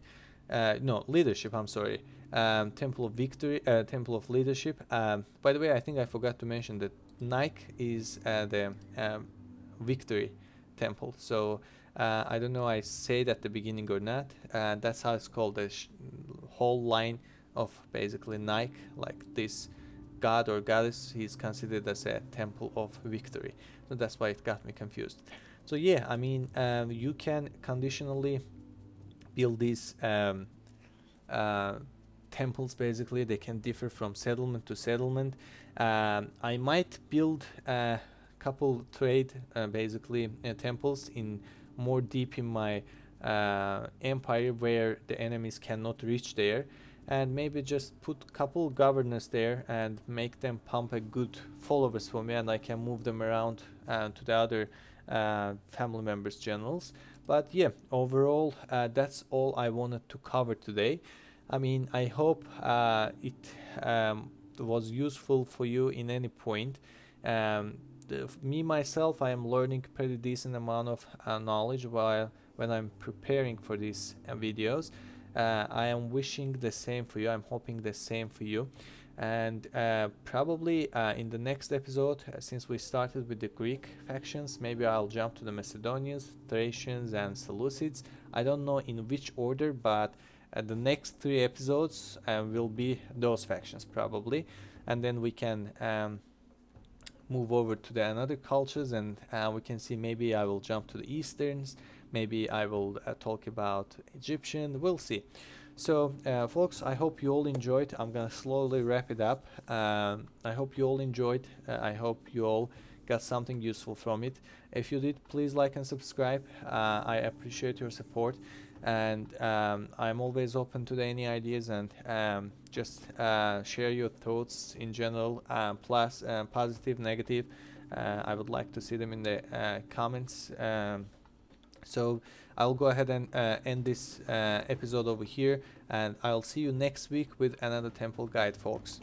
Speaker 1: No, Leadership. I'm sorry. Temple of Victory, Temple of Leadership. By the way, I think I forgot to mention that Nike is the Victory Temple. So I don't know I said at the beginning or not. That's how it's called. The whole line of basically Nike, like this god or goddess, is considered as a temple of victory. So that's why it got me confused. So yeah, I mean, you can conditionally build these temples. Basically, they can differ from settlement to settlement. I might build a couple trade basically temples in more deep in my empire where the enemies cannot reach there, and maybe just put couple governors there and make them pump a good followers for me, and I can move them around to the other family members generals. But yeah, overall, that's all I wanted to cover today. I mean, I hope it was useful for you in any point. Me myself, I am learning pretty decent amount of knowledge while when I'm preparing for these videos. I am wishing the same for you. I'm hoping the same for you. And probably in the next episode, since we started with the Greek factions, maybe I'll jump to the Macedonians, Thracians, and Seleucids. I don't know in which order, but the next 3 episodes will be those factions probably, and then we can move over to the another cultures, and we can see maybe I will jump to the Easterns, maybe I will talk about Egyptian. We'll see. So folks, I hope you all enjoyed. I'm gonna slowly wrap it up. I hope you all enjoyed. I hope you all got something useful from it. If you did, please like and subscribe. I appreciate your support, and I'm always open to any ideas, and just share your thoughts in general, plus positive, negative. I would like to see them in the comments. So I'll go ahead and end this episode over here, and I'll see you next week with another temple guide, folks.